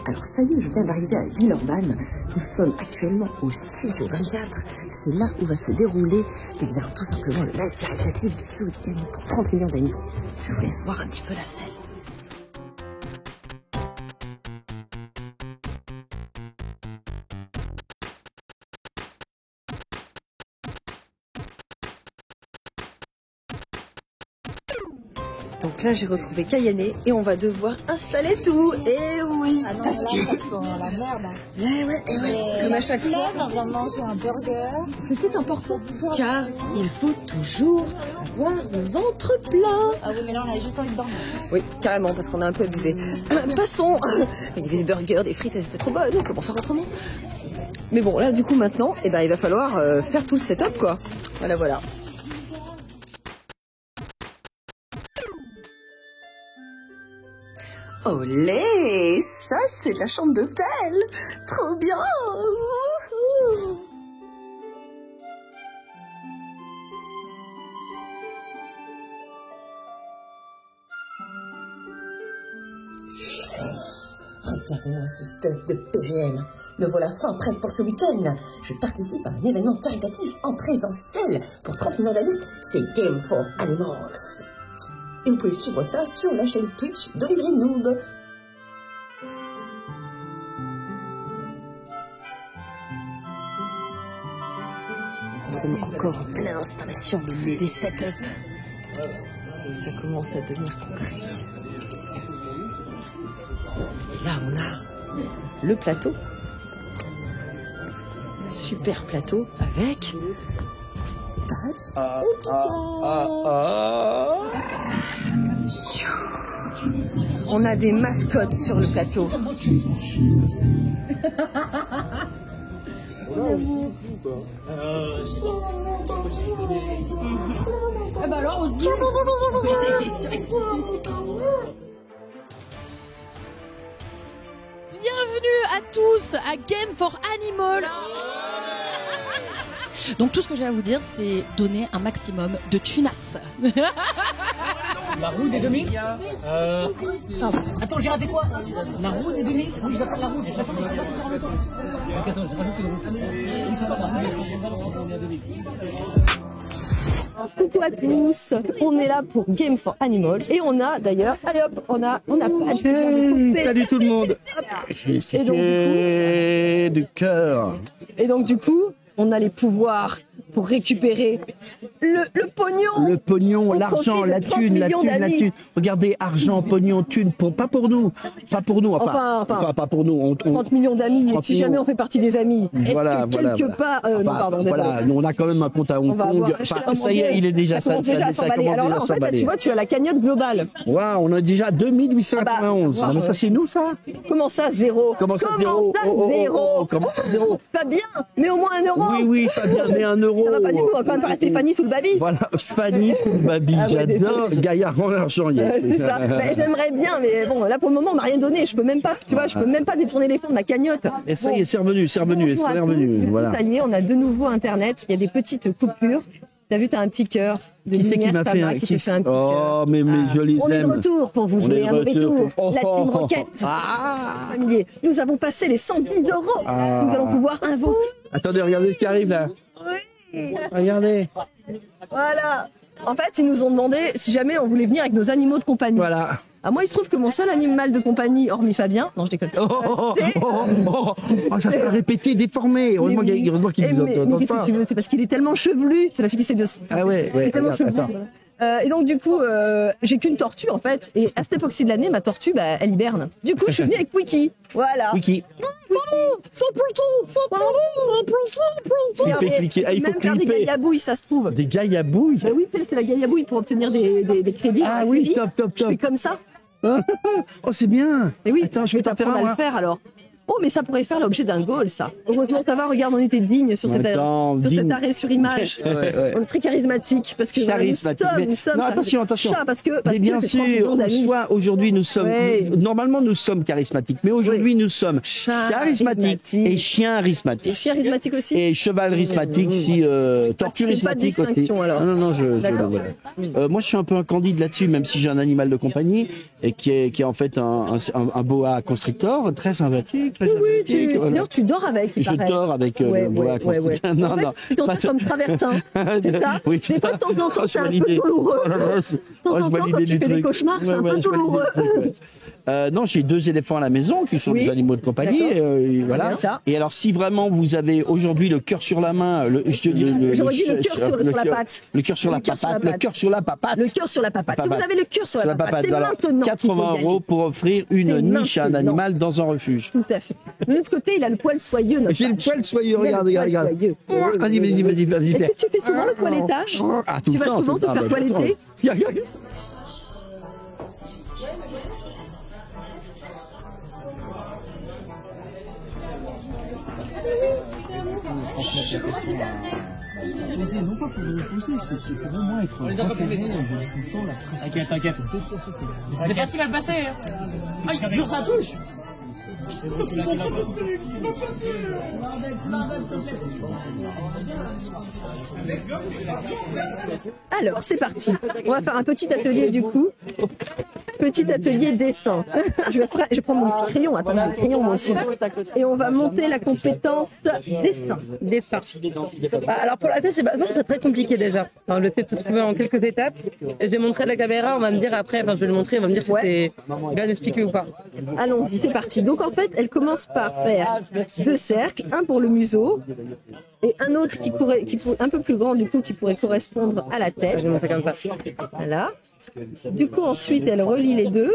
Alors ça y est, je viens d'arriver à Villeurbanne. Nous sommes actuellement au Studio 24. C'est là où va se dérouler, eh bien, tout simplement le live caritatif de ce week-end pour 30 millions d'amis. Je vous laisse voir un petit peu la scène. Donc là, j'ai retrouvé Kayane et on va devoir installer tout. Et oui, ah non, parce là, que... c'est la merde. Ouais, comme à chaque fois. On vient de manger un burger. C'était important, car il faut toujours avoir le ventre plein. Ah oui, mais là, on avait juste envie de dormir. Oui, carrément, parce qu'on a un peu abusé. Passons. Il y avait des burgers, des frites, elles étaient trop bonnes. Comment faire autrement? Mais bon, là, du coup, maintenant, eh ben, il va falloir faire tout le setup, quoi. Voilà, voilà. Olé, ça c'est de la chambre d'hôtel. Trop bien. Regardez-moi ce stuff de PGM. Me voilà enfin prête pour ce week-end. Je participe à un événement caritatif en présentiel pour 30 millions d'amis. C'est Game for Animals. Et vous pouvez suivre ça sur la chaîne Twitch d'Olivier Noob. Nous sommes encore en pleine installation des setups. Et ça commence à devenir concret. Et là, on a le plateau. Super plateau avec... On a des mascottes sur le plateau. Ah bah alors, on se dit. Bienvenue à tous à Game for Animal. Donc tout ce que j'ai à vous dire, c'est donner un maximum de tunas. La roue des demi. Attends, j'ai raté quoi? La roue des demi. Oui, j'attends la roue. Attends, je rajoute une roue. Coucou à tous, on est là pour Game for Animals et on a d'ailleurs, allez hop, on a pas de salut tout le monde. Et du cœur. Et donc du coup, on a les pouvoirs pour récupérer le pognon. Le pognon, l'argent, la thune. Regardez, argent, pognon, thune, pas pour nous. Pas pour nous, enfin, pas pour nous. 30 millions d'amis, si jamais on fait partie des amis. Voilà, quelque part... non, pardon, voilà, on a quand même un compte à Hong Kong. Ça y est, il est déjà ça commence déjà à s'emballer. Alors là, en fait, tu vois, tu as la cagnotte globale. Waouh, on a déjà 2891. Mais ça, c'est nous, ça? Comment ça, zéro? Comment ça, zéro? Comment ça, zéro? Pas bien, mais au moins 1 euro. Oui, pas bien, mais 1 euro. Ça va pas du tout, on va quand même pas rester Fanny sous le baby. Voilà, Fanny sous le baby, j'adore ce gaillard en argent. C'est ça, j'aimerais bien, mais bon, là pour le moment on m'a rien donné, je peux même pas, tu vois, je peux même pas détourner les fonds de ma cagnotte. Et ça y est, c'est revenu, voilà. Ça y est, on a de nouveau internet, il y a des petites coupures. T'as vu, t'as un petit cœur de lumière, ta main qui te fait un petit cœur. Oh, mais je les aime. On est de retour pour vous jouer un mauvais tour. La Team Rocket. Familier. Nous avons passé les 110 €. Nous allons pouvoir invoquer. Attendez, regardez ce qui arrive là. Regardez. Voilà. En fait, ils nous ont demandé si jamais on voulait venir avec nos animaux de compagnie. Voilà. Ah, moi, il se trouve que mon seul animal de compagnie, hormis Fabien, non, je déconne. Ça s'est répété, déformé. Heureusement qu'il nous entend qu'est-ce pas. que tu veux? C'est parce qu'il est tellement chevelu. C'est la fille qui sait de. Ah ouais. Il est tellement chevelu. Attends. Et donc du coup, j'ai qu'une tortue en fait. Et à cette époque-ci de l'année, ma tortue, bah, elle hiberne. Du coup, je suis venue avec Wiki. Voilà. Wiki. Il faut cliquer. Ah, il faut même faire des clipper. gaillabouilles, ça se trouve. Des gaillabouilles. Bah oui, c'est la gaillabouille pour obtenir des crédits. Ah oui, top. Je fais comme ça. Oh, c'est bien. Et oui, attends, je vais t'en faire t'apprendre un. à le faire alors. Oh, mais ça pourrait faire l'objet d'un goal, ça. Heureusement, ça va, regarde, on était digne sur, Attends, cet digne. arrêt sur image. On est très charismatique, parce que Charismatique, mais- nous sommes non, attention. parce Mais que bien c'est 30 millions sûr, d'amis. soit aujourd'hui nous sommes, Ouais. normalement nous sommes charismatiques, mais aujourd'hui nous sommes charismatiques Charismatique. et chiens Et charismatiques. charismatique aussi. Et cheval charismatique, si tortue tu fais pas de charismatique aussi. distinction, alors. Non, D'accord. voilà. Moi, je suis un peu un candide là-dessus, même si j'ai un animal de compagnie et qui est en fait un boa constrictor, très sympathique. Très sympathique, voilà. D'ailleurs, tu dors avec, il Je paraît. dors avec le boa constrictor. Non, En fait, non. tu t'en sers comme travertin. C'est ça. Oui, C'est pas de temps en temps, oh, c'est un je peu validais. douloureux. Oh là là, De temps en temps, quand tu fais des cauchemars, c'est un peu douloureux. Non, j'ai 2 éléphants à la maison qui sont Oui. des animaux de compagnie. D'accord. Et voilà. Bien ça. Et alors, si vraiment vous avez aujourd'hui le cœur sur la main, J'aurais dit le cœur sur la patte. Le cœur sur la papate. Le cœur sur la papate. Le cœur sur la papate. Si vous avez le cœur sur la papate, c'est Alors, maintenant. 80 € pour offrir une C'est niche à un maintenant. animal dans un refuge. Tout à fait. De l'autre côté, il a le poil soyeux. notre J'ai le vache. poil soyeux, Il a le regarde. poil soyeux. Vas-y, Est-ce fais. que tu fais souvent le toilettage? Ah, tout Tu le vas temps, souvent tout te le temps. faire toiletter? Regarde. Non pas pour vous pousser, c'est pour au moins être repéré, je dis tout le temps la pression. T'inquiète. C'est pas si mal passé. Ah, il jure ça touche. Alors, c'est parti. On va faire un petit atelier du coup. Petit atelier dessin. Je vais prendre mon crayon. Attends, j'ai le crayon moi aussi. Et on va monter la compétence dessin. Dessin. Alors pour la tête, c'est très compliqué déjà. Enfin, je sais tout trouver en quelques étapes. Et je vais montrer à la caméra, on va me dire après, enfin je vais le montrer, on va me dire si c'est bien expliqué ou pas. Allons-y, c'est parti. Donc en fait, elle commence par faire 2 cercles, un pour le museau et un autre qui pourrait un peu plus grand du coup qui pourrait correspondre à la tête. Je vais montrer comme ça. Voilà. Du coup ensuite elle relie les deux.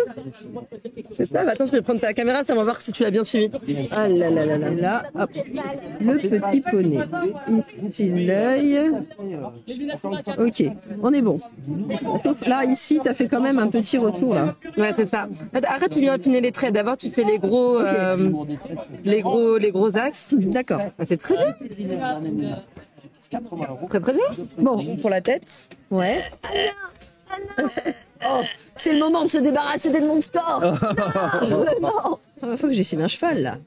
C'est ça, bah attends, je vais prendre ta caméra, ça va voir si tu l'as bien suivi. Ah là là là là là. Hop. Le petit poney. Ici l'œil. Ok, on est bon. Sauf là, ici, t'as fait quand même un petit retour là. Ouais, c'est ça. Arrête, tu viens affiner les traits. D'abord, tu fais les gros axes. D'accord. Ah, c'est très bien. Très très bien. Bon, pour la tête. Ouais. Oh, c'est le moment de se débarrasser d'Edmond Score. Non. Il faut que j'essaie un cheval là.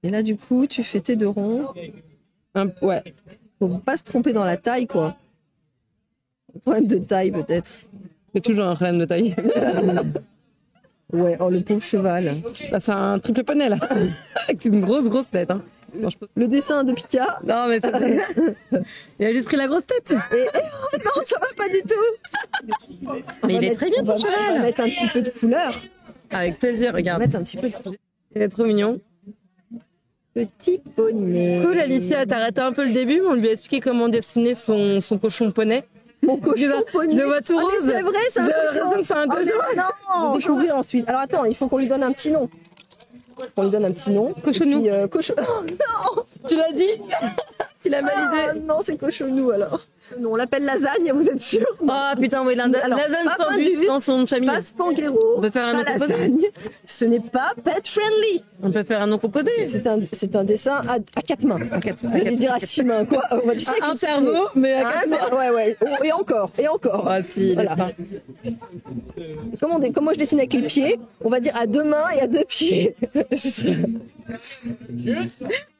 Et là, du coup, tu fais tes 2 ronds. Ouais. Faut pas se tromper dans la taille, quoi. Problème de taille, peut-être. C'est toujours un problème de taille. Ouais, oh, le pauvre cheval. Bah, c'est un triple poney là. Avec une grosse tête. Hein. Le dessin de Pika. Non, mais il a juste pris la grosse tête. Oh, non, ça va pas du tout. Mais il est très bien ton On va cheval. mettre un petit peu de couleur. Avec plaisir, On va regarde. mettre un petit peu de couleur. Il est trop mignon. Petit poney. Cool, Alicia, t'as raté un peu le début, mais on lui a expliqué comment dessiner son cochon poney. Mon cochon poney. Je le vois tout Ah, mais rose. c'est vrai, c'est un J'ai cochon. l'impression que c'est un Oh, cochon. mais non, découvrir ensuite. Alors attends, il faut qu'on lui donne un petit nom. On lui donne un petit nom. Cochonou. Et puis, cochon... Oh non. Tu l'as dit? Tu l'as Ah, validé? non, c'est cochonou alors. Non, on l'appelle lasagne, vous êtes sûr? Oh putain, oui, Alors, lasagne pas Findus Findus, dans son nom de famille. Pas Spanghero. On peut faire un pas nom composé. lasagne. Ce n'est pas pet friendly. On peut faire un nom composé. C'est un dessin à 4 mains. À quatre- à Je vais quatre- dire à 6 mains, quoi. On va dire ça Un avec cerveau, mais à quatre mains. Ouais, ouais. Oh, et encore, et encore. Ah si, il est Voilà. fin. Comment je dessine avec les pieds, on va dire à 2 mains et à 2 pieds. Ce serait-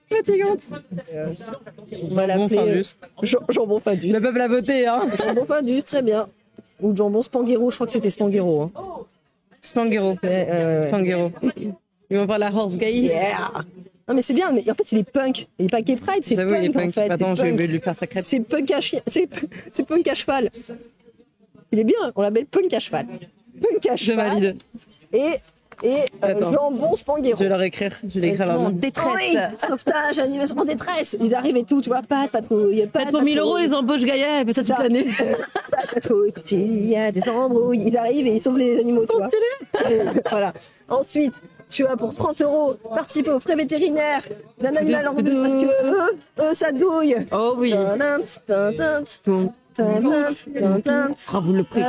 Fatigante. On va Jambon l'appeler, Findus. Jambon Findus. Le peuple a voté, hein. Jambon Findus, très bien. Ou jambon Spanghero, je crois que c'était Spanghero. Hein. Spanghero. Spanghero. Ils vont faire la horse gay. Yeah. Non mais c'est bien, mais en fait il est punk. Il est pas gay pride, c'est J'avoue, punk, il est en punk. fait. Attends, c'est je punk. vais lui faire sa crêpe. C'est punk à chien, c'est punk à cheval. Il est bien, on l'appelle punk à cheval. Punk à Je cheval. valide. Et Attends. jambon Spanghero. Je vais leur écrire. Je vais l'écrire leur nom. Détresse. Oui, sauvetage, animation en détresse. Ils arrivent et tout, tu vois, pas trop. Il y a pas Pour 1000 € ils embauchent Gaïa, elle fait ça toute l'année. Pas trop. Écoute, il y a des embrouilles. Ils arrivent et ils sauvent les animaux, tu vois. Voilà. Ensuite, tu as pour 30 € participer aux frais vétérinaires d'un animal en vue parce que ça douille. Oh oui. Tadam, tadam. Bravo le prix.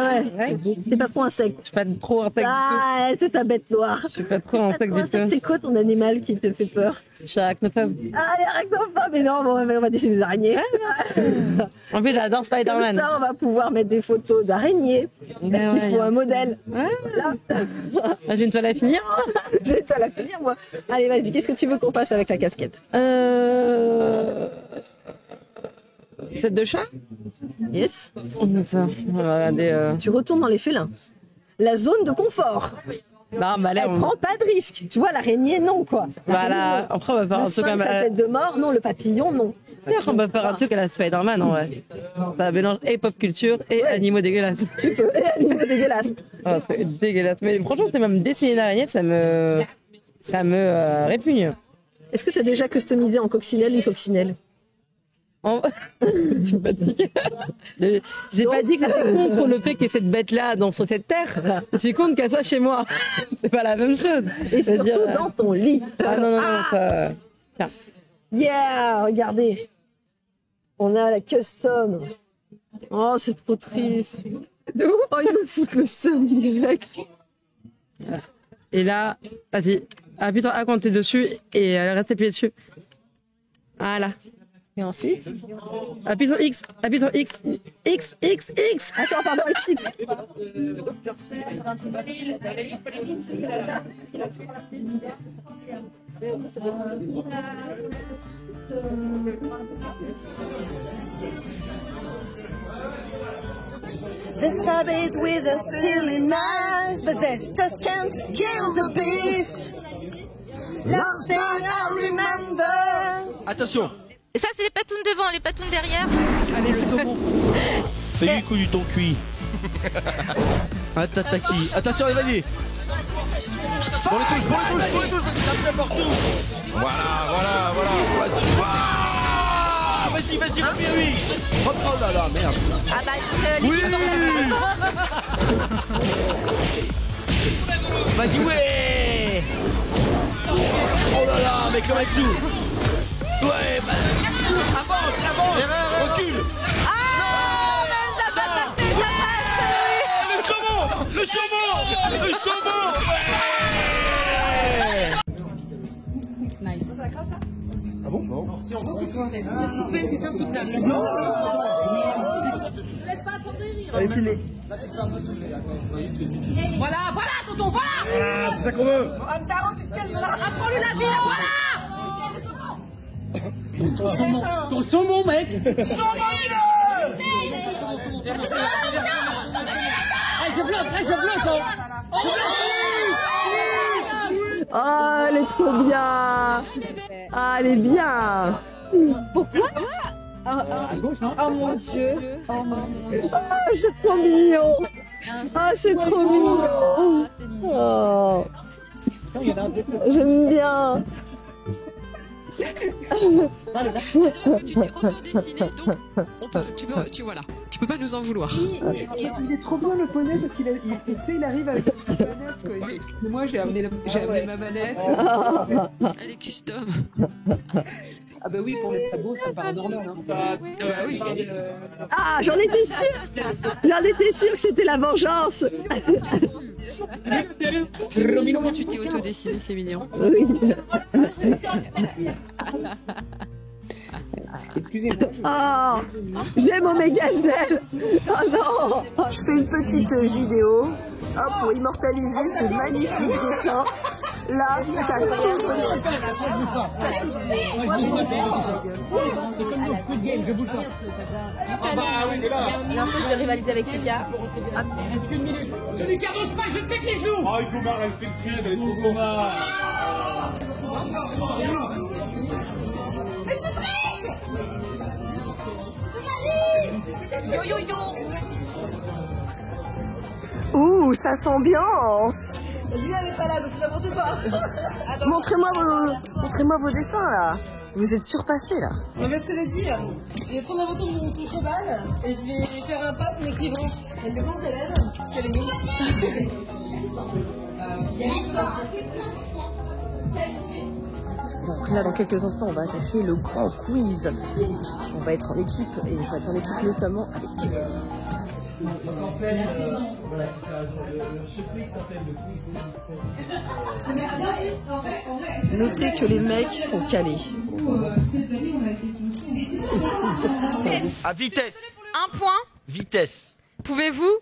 C'est pas trop insecte. Je suis pas trop insecte du tout. Ah, c'est ta bête noire. Je suis pas trop insecte du tout. C'est quoi ton animal qui te fait peur? Je suis arachnophobe. Ah, les arachnophobes. Mais non, bon, on va décider des araignées. En fait, j'adore Spider-Man. Ça, on va pouvoir mettre des photos d'araignées. Il faut un modèle. Voilà. Ah, j'ai une toile à finir. J'ai une toile à finir, moi. Allez, vas-y, qu'est-ce que tu veux qu'on fasse avec la casquette? Tête de chat? Yes. Attends, on va regarder. Tu retournes dans les félins. La zone de confort. Non, bah là, Elle prend pas de risque. Tu vois, l'araignée, non, quoi. Voilà, après, on va faire un truc comme la tête de mort, non. Le papillon, non. On va faire un truc à la Spider-Man, en vrai. Ça mélange et pop culture et animaux dégueulasses. Tu peux, et animaux dégueulasses. Oh, c'est dégueulasse. Mais franchement, c'est même dessiner une araignée, ça me répugne. Est-ce que tu as déjà customisé en coccinelle une coccinelle? Tu fatigues. J'ai pas dit que j'étais contre le fait qu'il y ait cette bête-là dans cette terre. Je suis contre qu'elle soit chez moi. C'est pas la même chose. Et surtout dans ton lit. Ah non, ça... Tiens. Yeah, regardez. On a la custom. Oh, c'est trop triste. Oh, il nous fout le seum direct. Et là, vas-y, appuie à compter dessus et reste appuyé dessus. Voilà. Et ensuite, appuie sur X, X. Attends, pardon, X. They stab it with a steely knife, but they just can't kill the beast. Last thing I remember. Attention. Et ça, c'est les patounes devant, les patounes derrière. Allez, le saumon. Fais-lui coup du ton cuit. Un tataki. Attention, allez, vas-y. Pour les touches, vas-y, tape partout. Voilà. Vas-y, reviens-lui. Oh là là, merde. Ah bah, oui. Vas-y, ouais. Oh là là, mec, le Matsu. Ouais, bah, avance, recule. Ah, mais ça va passer, ça passe. Le saumon. Nice. Ah bon? C'est insoutenable. Allez, fume-le. Voilà, tonton, voilà. Voilà, c'est ça qu'on veut. Apprends-lui la vie, voilà. Ton saumon, mec. Je bloque. Oh, elle est trop bien. Ah, elle est bien. Pourquoi? À gauche, non? Oh mon Dieu. Oh, c'est trop mignon. Ah, c'est trop mignon. Oh. J'aime bien. Tu t'es autodessiné, donc tu peux pas nous en vouloir. Il est trop bien le poney parce qu'il arrive avec sa petite manette. Moi j'ai amené ma manette. Elle est custom. Ah bah oui, pour les sabots, ça paraît normal. Hein. Oui. Ah, j'en étais sûre que c'était la vengeance. Comment tu t'es autodessiné, c'est mignon. Oui. Excusez-moi. Oh, j'aime Oméga Cell. Oh non. Je fais une petite vidéo pour immortaliser ce magnifique dessin. Là, t'as tout donné. C'est comme dans Squid Game, je bouge pas. Bientôt, je vais rivaliser avec Lucas. Reste qu'une minute. Je lui carrosse pas, je vais te péter les genoux. Oh, Kumar, elle fait le tri, elle est trop Kumar. Mais tu triches. Yo. Ouh, ça s'ambiance. Elle est pas là, donc c'est n'importe quoi. Montrez-moi vos dessins là. Vous êtes surpassés là. Non mais ce que j'ai dit, je vais prendre la photo de mon cheval et je vais faire un pass en écrivant elle demande ses lèvres, parce qu'elle est nulle. Donc là, dans quelques instants, on va attaquer le grand quiz. On va être en équipe, et je vais être en équipe notamment avec Kennedy. Notez que les mecs sont calés. À vitesse. Un point. Vitesse. Pouvez-vous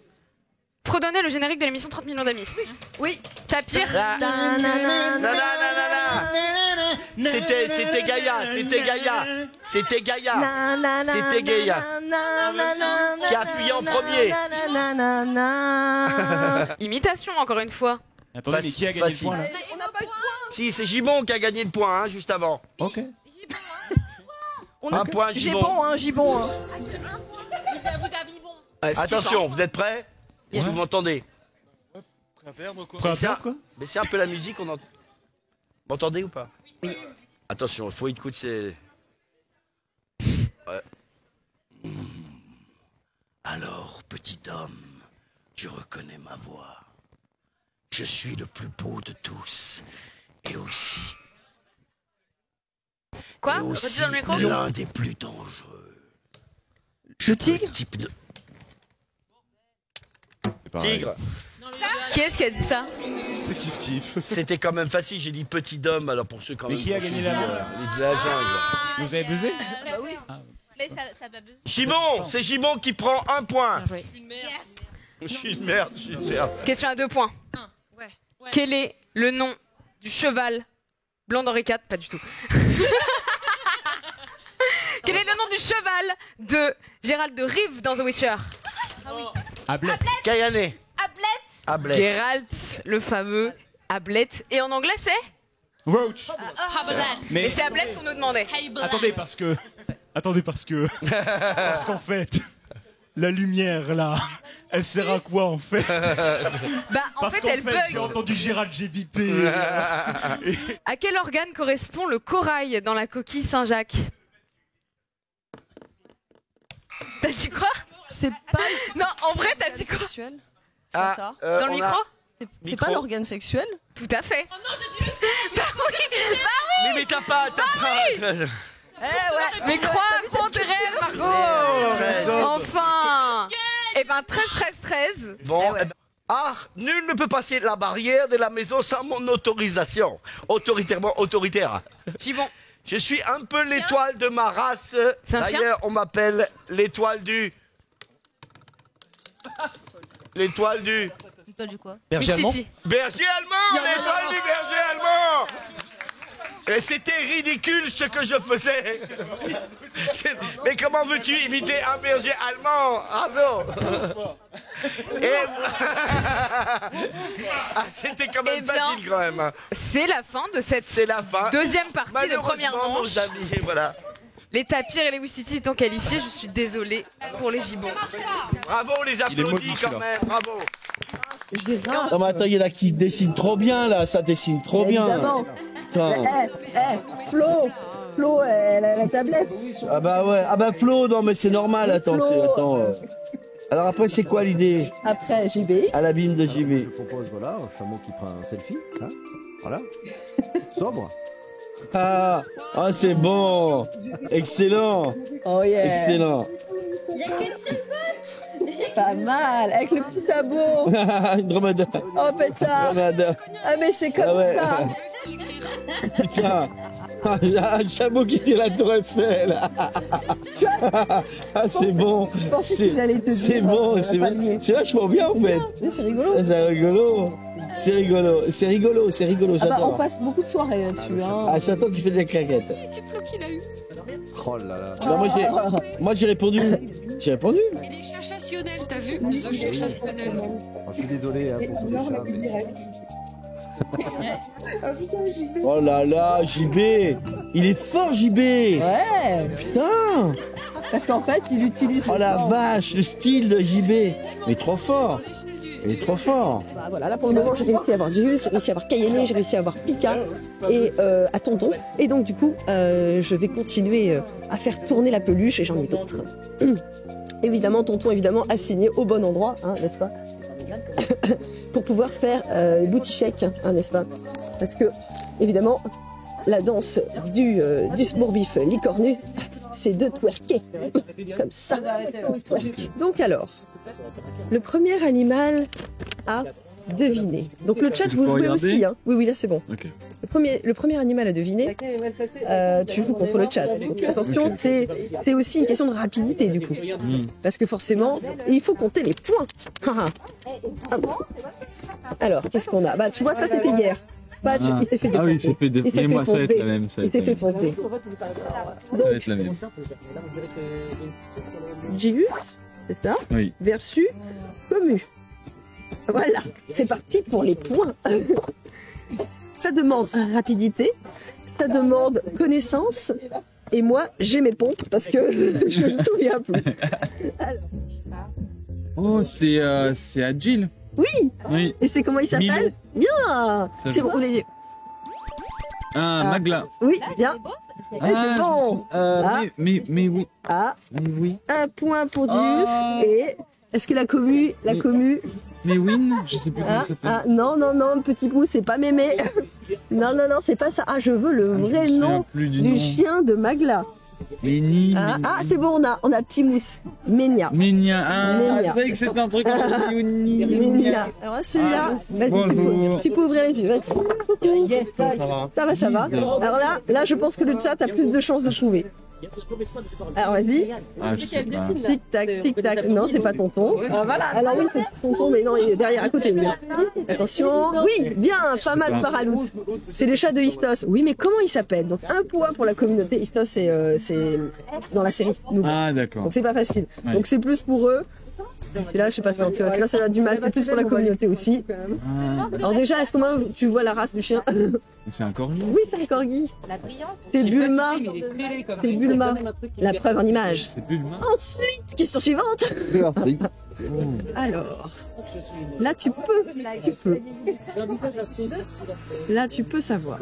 fredonner le générique de l'émission 30 millions d'amis? Oui. Tapir. C'était Gaïa, c'était Gaïa, c'était Gaïa, c'était Gaïa qui a appuyé en premier. Imitation, encore une fois. Attendez, mais qui a gagné le point là? On n'a pas de point. Si, c'est Gibon qui a gagné le point, hein, juste avant. Ok. Un point, Gibon. Gibon. Attention, vous êtes prêts? Yes. Vous m'entendez? Prêt à perdre quoi? Prêt à perdre quoi? Baissez un peu la musique, on entend. Vous m'entendez ou pas? Oui. Attention, il faut écouter. Ouais. Alors, petit homme, tu reconnais ma voix. Je suis le plus beau de tous. Et aussi. Quoi? Et aussi Redis dans le micro. l'un des plus dangereux. Le tigre? Type de... Tigre. Qui est-ce qui a dit ça? C'est kiff. C'était quand même facile, j'ai dit petit homme, alors pour ceux quand Mais même. qui a gagné la main? La jungle. Vous avez buzzé? Bah oui. Mais ça va buzzer. Gibon, c'est Gibon qui prend un point. Yes. Je suis une merde, Question à 2 points. Quel est le nom du cheval blanc d'Henri IV? Pas du tout. Quel est le nom du cheval de Gérald de Rive dans The Witcher? Ablette. Kayane. Ablette. Geralt, le fameux Ablette. Et en anglais, c'est Roach. Mais c'est Ablette qu'on nous demandait. Attendez, parce que. Parce qu'en fait, la lumière là, elle sert à quoi en fait? Bah, en Parce fait, qu'en elle bug. j'ai entendu Gérald, j'ai bipé. À quel organe correspond le corail dans la coquille Saint-Jacques? T'as dit quoi? C'est pas. Non, en vrai, t'as dit quoi? Sexuel. C'est pas ça. Dans le micro? C'est pas l'organe sexuel? Tout à fait. Oh non, j'ai dit. Bah oui. Mais t'as pas. Mais crois en tes rêves, Margot. Enfin. Eh ben 13. Bon, eh ben, nul ne peut passer la barrière de la maison sans mon autorisation. Autoritairement autoritaire. Gibon. Je suis un peu l'étoile de ma race. C'est un chien? D'ailleurs, on m'appelle l'étoile du... L'étoile du... L'étoile du quoi? Berger allemand. Berger allemand. L'étoile du berger allemand. Et c'était ridicule ce que je faisais. Mais comment veux-tu imiter un berger allemand, Razo? C'était quand même facile quand même. C'est la fin de cette deuxième partie de première manche. Nos amis, voilà. Les tapirs et les Wistiti étant qualifiés, je suis désolée pour les gibbons. Bravo, on les applaudit quand même, bravo. Non mais attends, il y en a qui dessinent trop bien là, ça dessine trop bien. Évidemment. Putain. Flo, elle a la tablette. Ah bah ouais, Flo, non mais c'est normal, attends. Alors après c'est quoi l'idée? Après JB. À l'abîme de JB. Je propose, voilà, un chameau qui prend un selfie, hein, voilà, sobre. Ah c'est bon. Excellent. Oh yeah. Excellent. Pas mal, avec le petit sabot. Dromadaire. Oh pétard. Ah mais c'est comme ça. Putain. Un chameau qui tire la tour Eiffel. C'est bon. C'est bon, c'est vachement bien en fait. Mais c'est rigolo. C'est rigolo, j'adore. On passe beaucoup de soirées là-dessus. Hein. Chaton qui fait des claquettes. C'est Flo qui l'a eu. Oh là là. Non, moi j'ai répondu. Mais les chats chassionnels, t'as vu? The chat chassionnel. Je suis désolé pour tous les chats. Oh là là, JB. Il est fort, JB. Ouais. Putain. Parce qu'en fait, il utilise. Oh la vache, le style de JB. Mais trop fort. Il est trop fort. Bah voilà, là pour le moment j'ai réussi à avoir Jius, j'ai réussi à avoir Kayane, j'ai réussi à avoir Pika et à Tonton. Et donc du coup, je vais continuer à faire tourner la peluche et j'en ai d'autres. Évidemment, Tonton assigné au bon endroit, hein, n'est-ce pas? Pour pouvoir faire booty check, hein, n'est-ce pas? Parce que évidemment, la danse du sbourbif licornu, c'est de twerker. Comme ça. Twerk. Donc alors, le premier animal à deviner. Donc le chat, vous jouez aussi. Hein. Oui, là c'est bon. Okay. Le premier animal à deviner, tu joues contre le chat. Donc attention, c'est aussi une question de rapidité du coup. Parce que forcément, il faut compter les points. Alors, qu'est-ce qu'on a? Bah tu vois, ça c'était hier. Badge, il s'est fait défoncer. Ah oui, il s'est fait défoncer. Moi, ça va être la même. Il s'est fait foncer. Ça va être la même. Gilus, c'est ça? Oui. Versus Commu. Voilà, c'est parti pour les points. Ça demande rapidité, ça demande connaissance, et moi j'ai mes pompes parce que je ne me souviens plus. Alors. Oh, c'est Agile. Oui. Oui. Et c'est comment il s'appelle? Bien. C'est bon, les yeux. Ah, Magla. Oui, bien. C'est bon. Mais oui. Ah. Mais oui. Un point pour Gilus. Et est-ce que la commu. Mais Win, je sais plus comment ça s'appelle. Non, petit bout, c'est pas Mémé. Non, c'est pas ça. Ah, je veux le vrai nom du chien de Magla. Méni. C'est bon, on a Petit Mousse. Ménia. Je savais que c'était un truc en Ménia. Alors celui-là, vas-y, tu peux ouvrir les yeux, vas-y. Ça va. Alors là, je pense que le chat a plus de chances de trouver. Alors vas-y. Je sais pas. Tic-tac. Non, c'est pas tonton. Voilà. Alors oui, c'est tonton, mais non, il est derrière, à côté de lui. Attention. Oui, bien, pas mal Sparalout. C'est les chats de Istos. Oui, mais comment il s'appelle? Donc un point pour la communauté. Istos, c'est dans la série. Ah, d'accord. Donc c'est pas facile. Ouais. Donc c'est plus pour eux. Celui-là, je sais pas si tu vois. Celui-là, ça a du mal. C'est plus pour la communauté aussi. Alors déjà, est-ce que tu vois la race du chien? C'est un corgi. Oui, c'est un corgi. C'est Bulma. C'est Bulma. La preuve en image. C'est Bulma. Ensuite, question suivante. Alors, là tu peux. Là tu peux savoir.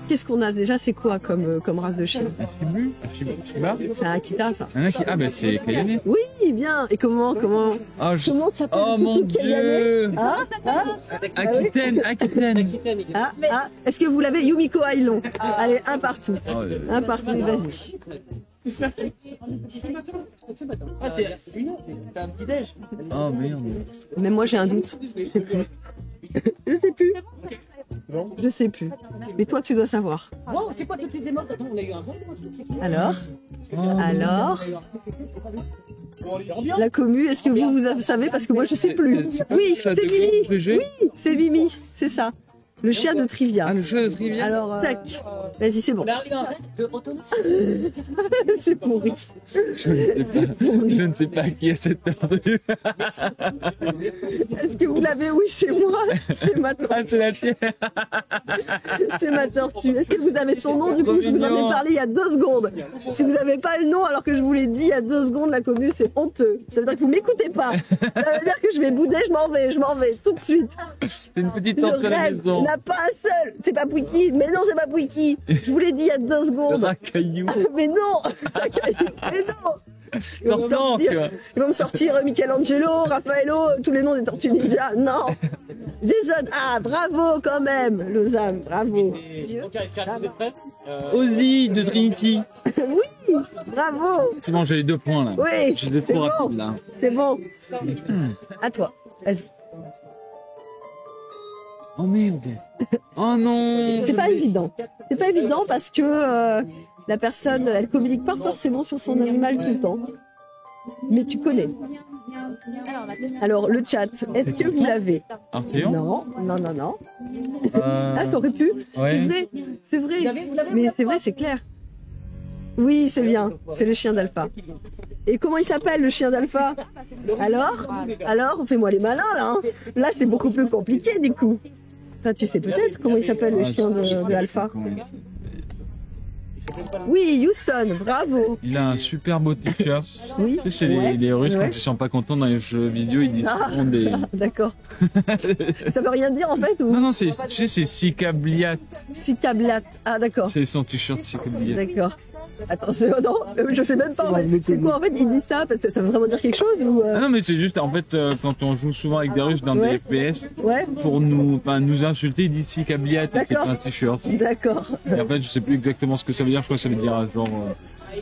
Qu'est-ce qu'on a déjà? C'est quoi comme race de chien? Un Shiba. C'est un Akita, ça. Ah ben c'est Kayane. Oui, bien. Et comment comment s'appelle mon Dieu. Akiten. Est-ce que vous l'avez? Yumiko Ailon. Allez, un partout. Un partout, vas-y. C'est un petit déj. Oh merde. Mais moi j'ai un doute. Je sais plus. Mais toi, tu dois savoir. Wow, c'est quoi toutes ces émotes? Attends, on a eu un bon Alors, la commu, est-ce que vous savez? Parce que moi, je sais plus. Oui, c'est Mimi. Oui, c'est Mimi, c'est ça. Le chien de Trivia. Le chien de Trivia. Alors, tac. Vas-y, c'est bon. C'est pourri. Je ne sais pas qui est cette tortue. Est-ce que vous l'avez? Oui, c'est moi. C'est ma tortue. C'est la tienne. C'est ma tortue. Est-ce que vous avez son nom? Du coup, je vous en ai parlé il y a 2 secondes. Si vous n'avez pas le nom alors que je vous l'ai dit il y a 2 secondes, la commune, c'est honteux. Ça veut dire que vous m'écoutez pas. Ça veut dire que je vais bouder, je m'en vais tout de suite. C'est une petite tortue à la maison. N'a pas un seul. C'est pas Pouiki. Mais non, c'est pas Pouiki. Je vous l'ai dit il y a 2 secondes. Racaillou. Mais non. Mais non. Ils vont me sortir Michelangelo, Raffaello, tous les noms des Tortues Ninja. Non. Jason, bravo quand même, Lausanne, bravo. Ozzy de Trinity. Oui, bravo. C'est bon, j'ai les 2 points là. Oui, j'étais trop rapide là. C'est bon. À toi, vas-y. Oh merde. Oh non. C'est pas évident. C'est pas évident parce que la personne, elle communique pas forcément sur son animal tout le temps. Mais tu connais. Alors, le chat, est-ce que vous l'avez? Arthéon? Non. T'aurais pu? Ouais. C'est vrai. Mais c'est vrai, c'est clair. Oui, c'est bien. C'est le chien d'Alpha. Et comment il s'appelle, le chien d'Alpha? Alors, fais-moi les malins, là. Hein. Là, c'est beaucoup plus compliqué, du coup. Toi, tu sais peut-être comment il s'appelle, le chien de Alpha? Oui, Houston, bravo. Il a un super beau t-shirt. Oui. Tu sais, c'est les Russes, quand ils sont pas contents dans les jeux vidéo, ils disent des... D'accord. Ça veut rien dire en fait ou... Non, tu sais, c'est Sikabliat. Sikabliat, d'accord. C'est son t-shirt Sikabliat. D'accord. Attention, non, je sais même pas. C'est quoi en fait? Il dit ça parce que ça veut vraiment dire quelque chose ou Ah non, mais c'est juste en fait quand on joue souvent avec des Russes dans des FPS, pour nous insulter, il dit si Kabylia, c'est pas un t-shirt. D'accord. Et en fait, je sais plus exactement ce que ça veut dire. Je crois que ça veut dire genre.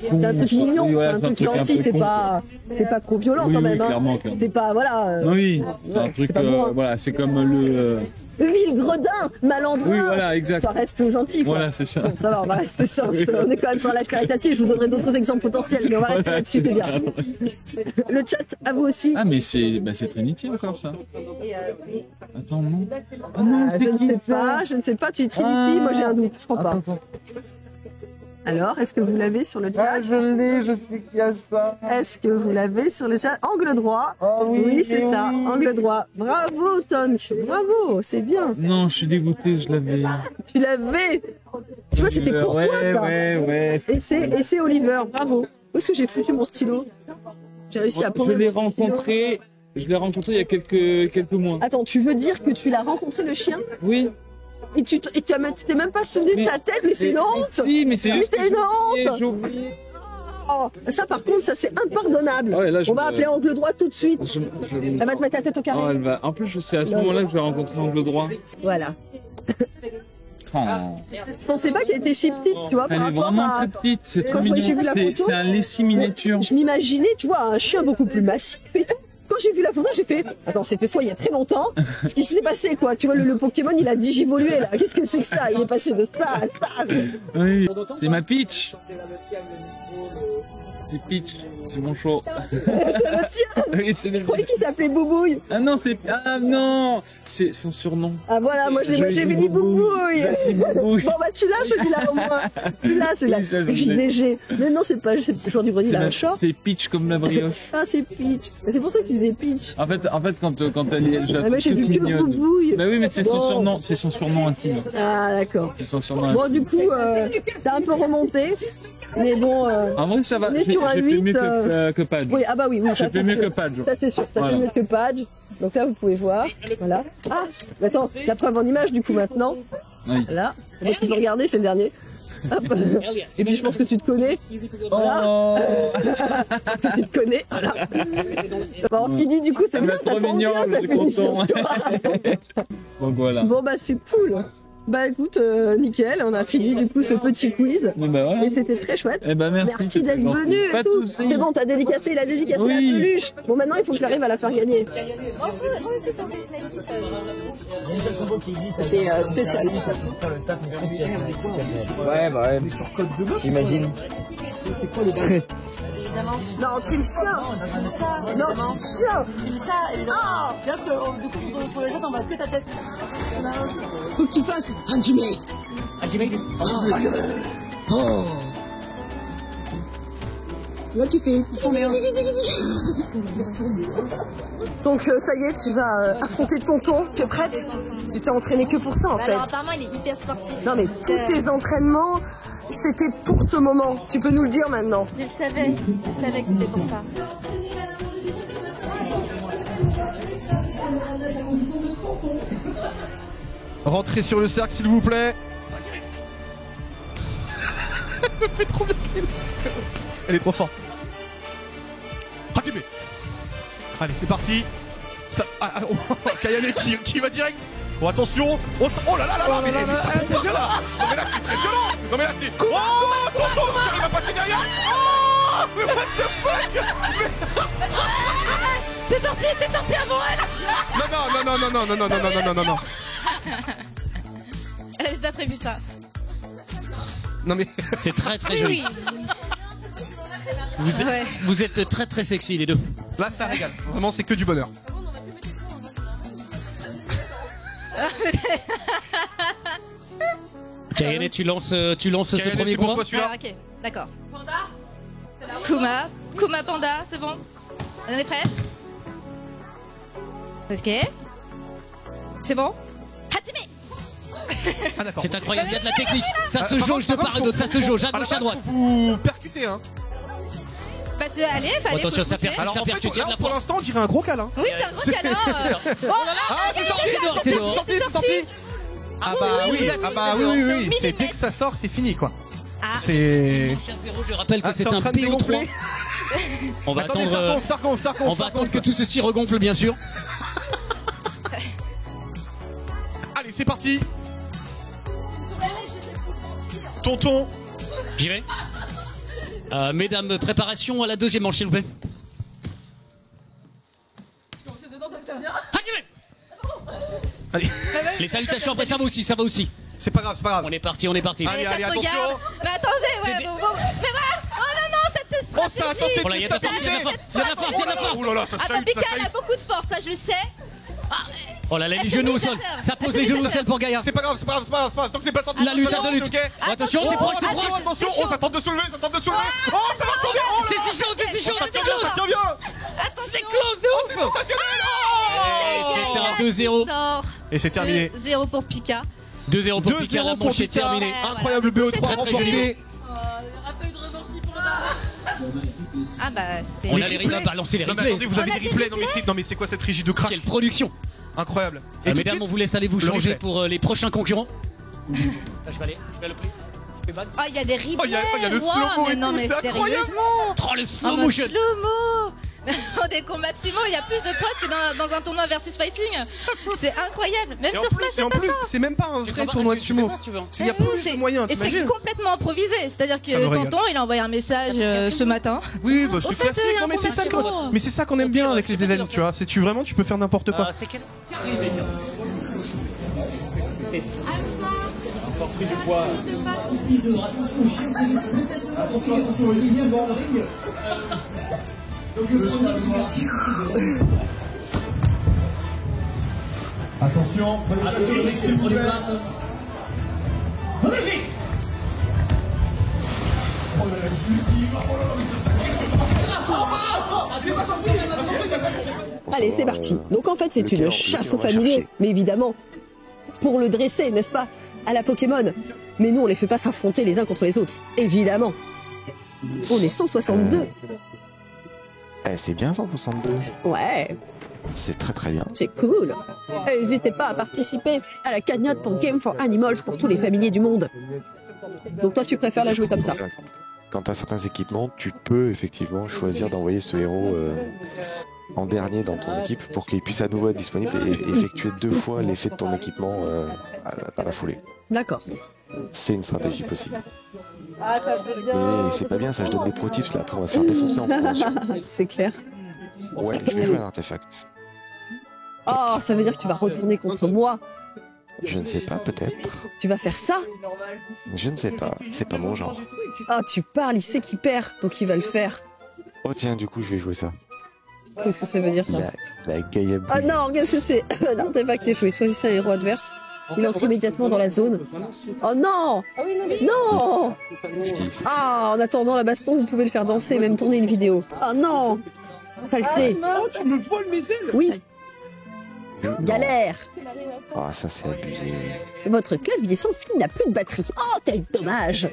C'est un truc mignon, Oui, c'est un truc gentil, c'est pas trop violent quand même. Clairement. C'est pas voilà. Oui, c'est un truc. Voilà, c'est comme le. Huile, gredin, malandrin. Oui, voilà, exact. Ça reste gentil, quoi. Voilà, c'est ça. Bon, ça va, on va rester soft. On est quand même sur la caritative. Je vous donnerai d'autres exemples potentiels, mais on va rester là-dessus, c'est bien. Le chat, à vous aussi. Ah, mais c'est Trinity encore ça. Attends, non. Ah non, je ne sais pas. Tu es Trinity, moi j'ai un doute. Je crois pas. Attends. Alors, est-ce que vous l'avez sur le chat? Ah, je l'ai, je sais qu'il y a ça. Est-ce que vous l'avez sur le chat? Angle droit. Oui, c'est ça, angle droit. Bravo, Tonk. Bravo, c'est bien. Non, je suis dégoûté, je l'avais. Tu l'avais? Tu vois, c'était pour toi, ça. Ouais. Et c'est Oliver, bravo. Où est-ce que j'ai foutu mon stylo? J'ai réussi à prendre. Je l'ai rencontré il y a quelques mois. Attends, tu veux dire que tu l'as rencontré, le chien? Oui. Et tu t'es même pas souvenu de ta tête, mais c'est une honte! Si, mais c'est juste une honte! J'ai oublié. Oh, ça par contre, ça c'est impardonnable. Ouais, là, on va appeler Angle droit tout de suite. Elle va te mettre la tête au carré. Oh, elle va. En plus, c'est à ce moment-là que je vais rencontrer Angle droit. Voilà. Oh. Je pensais pas qu'elle était si petite, tu vois. Elle est vraiment très petite, c'est trop mignon. C'est un Lessie miniature. Je m'imaginais, tu vois, un chien beaucoup plus massif et tout. Quand j'ai vu la photo, j'ai fait attends, c'était soit il y a très longtemps. Ce qui s'est passé, quoi. Tu vois, le Pokémon, il a digivolué là. Qu'est-ce que c'est que ça? Il est passé de ça à ça. Oui, c'est ma Peach. C'est Peach, c'est mon show. C'est le tien. Oui, c'est le... Je croyais qu'il s'appelait Boubouille. Ah non, c'est son surnom. Ah voilà, moi j'ai dit Boubouille. Bon bah tu l'as celui-là au moins. Tu l'as celui-là. JDG. Mais non, c'est pas joueur du grenier, il a un short. C'est Peach comme la brioche. Ah c'est Peach. C'est pour ça que tu disais Peach. En fait quand elle est... Ah mais j'ai vu que Boubouille. Bah oui, mais c'est son surnom intime. Ah d'accord. C'est son surnom intime. Bon du coup, t'as un peu remonté. Mais bon, en vrai ça va, j'ai fait mieux que Padge. Oui, ah bah oui, ça fait mieux que Padge. Ça c'est sûr, ça fait mieux que Padge. Donc là vous pouvez voir, voilà. Ah, attends, la preuve en image du coup maintenant. Oui. Là, tu peux regarder, c'est le dernier. Hop. Et puis je pense que tu te connais. Voilà. Oh. Parce que tu te connais, voilà. Bon, Fidi du coup c'est bien, trop mignon, je suis content. Donc voilà. Bon bah c'est cool. Bah écoute, nickel, on a fini du coup ce petit quiz. Bah ouais. Et c'était très chouette. Eh ben merci d'être venu et tout. C'est bon, t'as dédicacé la peluche. Bon maintenant il faut que j'arrive à la faire gagner. C'était spécial. Ouais, bah ouais. J'imagine. C'est quoi le truc? Non, c'est le chien. Non, c'est le chien. C'est le chat, évidemment. Ah, parce que du coup, sur les autres, on voit que ta tête. Faut que tu fasses un Jimmy. Un Jimmy? Oh. Là, tu fais. Donc, ça y est, tu vas affronter tonton. Tu es prête? Tu t'es entraîné que pour ça, en fait. Alors, apparemment, il est hyper sportif. Non, mais tous ces entraînements, c'était pour ce moment. Tu peux nous le dire maintenant. Je savais que c'était pour ça. Rentrez sur le cercle, s'il vous plaît. Elle me fait trop bien. Elle est trop forte. Hajime. Allez, c'est parti. Ça... Kayane qui va direct. Oh, attention. Oh là là là là. Mais c'est trop violent. Non mais là c'est très violent. Non mais là c'est... Oh, tonton, tu arrives à passer derrière. Oh, mais what the fuck. T'es sorti avant elle. Non. Elle avait pas prévu ça. Non mais... C'est très joli. Oui. Vous êtes très sexy les deux. Là ça régale. Vraiment c'est que du bonheur. Kayane, tu lances ce premier combat. Ah, ok, d'accord. Panda Kuma Panda, c'est bon. On est prêts? Ok. C'est bon? Hajime. Ah d'accord. C'est incroyable, il y a de la technique. Ça se jauge de part et d'autre, ça se jauge à gauche à droite. Vous percutez hein. Allez, fallait. Attention, ça perd. Alors en fait, là, pour l'instant, on dirait un gros câlin. Oui, c'est un gros câlin. Oh là là, c'est sorti. Ah bah oui. C'est dès que ça sort, c'est fini quoi. C'est. Je rappelle que c'est en un train de PO3. dégonfler. On va Attendez, attendre. ça gonfle. On va attendre que tout ceci regonfle, bien sûr. Allez, c'est parti. Tonton. J'y vais. Mesdames, préparation à la deuxième manche, s'il vous plaît. Allez. Les salutations après, ça va aussi, C'est pas grave. On est parti. Allez, ça se regarde. Mais attendez, ouais, bon. Mais voilà. Oh non, cette stratégie. Oh là, il y a de la force. Oh là là, ça Attends, chahute, Mika, ça elle a chahute. beaucoup de force, ça je le sais. Oh là là, les genoux au sol. Ça pose les genoux au sol pour Gaïa. C'est pas grave. Tant que c'est pas sorti. La lutte à deux luttes. Ok. Attention, c'est proche. Attention, ça tente de soulever. Oh, ça va tomber. C'est si chaud. Ça tient bien. C'est close de ouf. C'est un 2-0. Et c'est terminé. 2-0 pour Pika. 2-0 pour Pika, la manche est terminée. Incroyable BO3 remporté. Ah bah c'était. On a balancé les Non mais replays. attendez, vous avez des replays. Non mais c'est quoi cette régie de crack? Quelle production. Incroyable. Et tout de mesdames, suite, on vous laisse aller vous le changer replay. pour les prochains concurrents. Là, je vais le prix. Oh, il y a des replays. Oh, il y a le Wow, slow-mo mais et non, tout, mais c'est incroyable. sérieusement. Oh, le slow En motion. mode slow-mo. Dans des combats de sumo, il y a plus de potes que dans un tournoi versus fighting. C'est incroyable. Même Et sur Smash, en c'est pas plus, ça. c'est même pas un vrai tournoi de sumo. Il y a plus de moyens, Et c'est t'imagines? complètement improvisé. C'est-à-dire Ça me que régale. tonton, il a envoyé un message ce matin. Oui, bah Au c'est fait, il y classique. a un Non mais c'est ça combat qu'on sumo. mais c'est ça qu'on aime bien avec les événements, tu vois. C'est tu peux faire n'importe quoi. C'est quel Encore pris du poids. Attention, Allez, c'est parti. Donc en fait, c'est une chasse aux familiers, mais évidemment, pour le dresser, n'est-ce pas, à la Pokémon. Mais nous, on les fait pas s'affronter les uns contre les autres, évidemment. On est 162. C'est bien 162. Ouais, C'est très très bien. c'est cool. Et n'hésitez pas à participer à la cagnotte pour Game for Animals pour tous les familiers du monde. Donc toi, tu préfères la jouer comme ça. Quand tu as certains équipements, tu peux effectivement choisir d'envoyer ce héros en dernier dans ton équipe pour qu'il puisse à nouveau être disponible et effectuer 2 fois l'effet de ton équipement dans la foulée. D'accord. C'est une stratégie possible. Mais c'est pas bien ça, je donne des pro tips là, après on va se faire défoncer en promotion. C'est clair. Ouais, je vais jouer un artefact. Oh, ça veut dire que tu vas retourner contre moi. Je ne sais pas, peut-être. Tu vas faire ça? Je ne sais pas, c'est pas mon genre. Ah, tu parles, il sait qu'il perd, donc il va le faire. Oh tiens, du coup je vais jouer ça. Qu'est-ce que ça veut dire ça? La Gaïa Ah non, qu'est-ce que c'est? L'artefact échoué. Choisissez un héros adverse. Il entre immédiatement dans la zone. Oh non! Non! Ah, en attendant la baston, vous pouvez le faire danser et même tourner une vidéo. Oh non! Saleté! Oh, tu me voles mes ailes! Oui! Galère! Ah, ça c'est abusé. Votre clavier sans fil n'a plus de batterie. Oh, quel dommage!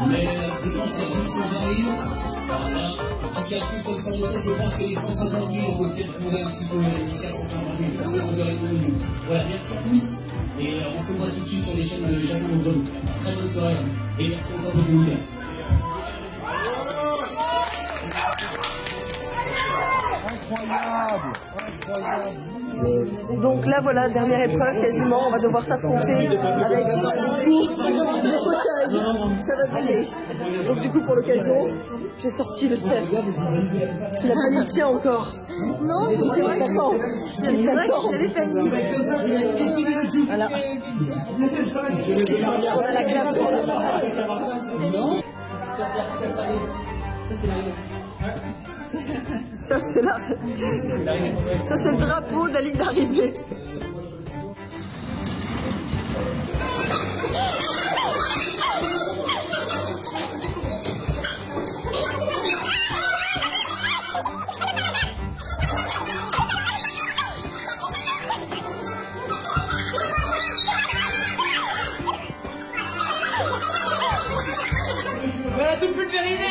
Mais je pense qu'il y a plus de 120 000. Par là, un petit calcul comme ça, je pense que les 150 000, on peut peut-être trouver un petit peu jusqu'à 150 000, parce que vous aurez connu. Voilà, merci à tous. Et on se voit tout de suite sur les chaînes de chacun d'entre nous. Très bonne soirée. Et merci encore pour ce week-end. Incroyable, incroyable. Donc là voilà, dernière épreuve quasiment, on va devoir s'affronter avec des fauteuils, ça va briller. Donc du coup pour l'occasion, j'ai sorti le Steph. Tu n'as pas mis le tien encore? Non, c'est vrai. C'est vrai que j'avais pas mis. Voilà. On a la classe sur la barre. Ça c'est là. Ça c'est le drapeau de la ligne d'arrivée. Voilà, tout pulvérisé.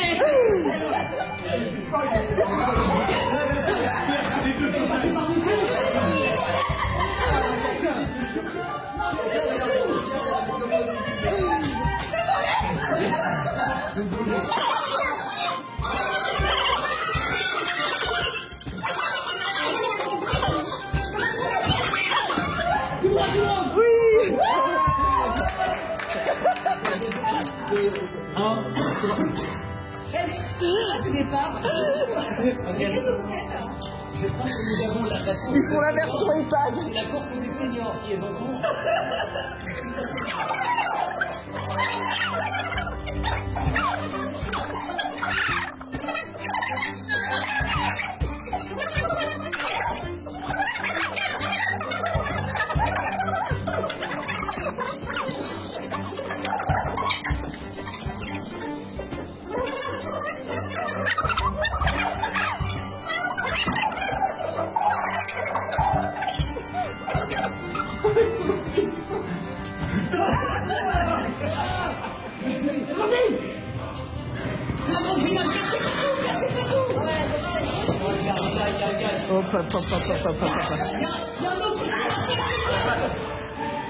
Ils font la version EHPAD. La course des seniors qui est devant nous.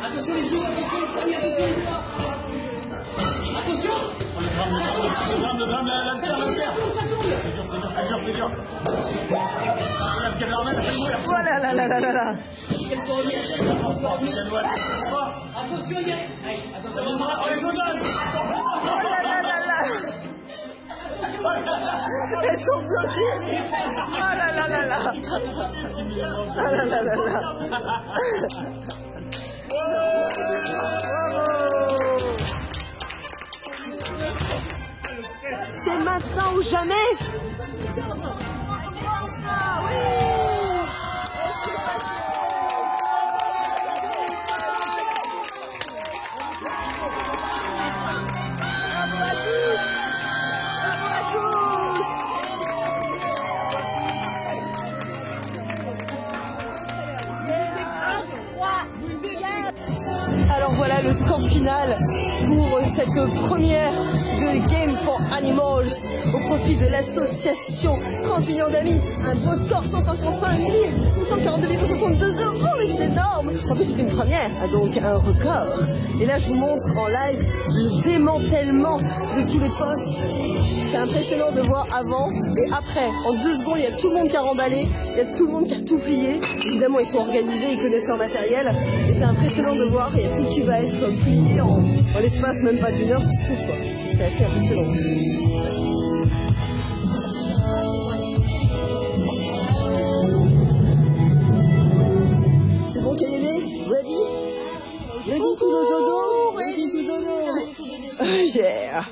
Attention les joueurs, attention les premiers, attention. Le drame, la terre. C'est dur. Voilà, là. Attention, Yann. Attention, les godanes. Elles sont bloquées. Oh là là. C'est maintenant ou jamais. Alors voilà le score final pour cette première de Game for Animals au profit de l'association 30 millions d'amis. Un beau score, 155 142,62 €. Mais c'est énorme. En plus c'est une première, donc un record. Et là je vous montre en live le démantèlement de tous les postes. C'est impressionnant de voir avant et après. En 2 secondes, il y a tout le monde qui a remballé, il y a tout le monde qui a tout plié. Évidemment, ils sont organisés, ils connaissent leur matériel. Et c'est impressionnant de voir, il y a tout qui va être plié en l'espace même pas d'1 heure, ça se trouve quoi. C'est assez impressionnant. C'est bon, Kayene? Ready to the dodo? Ready to dodo? Yeah!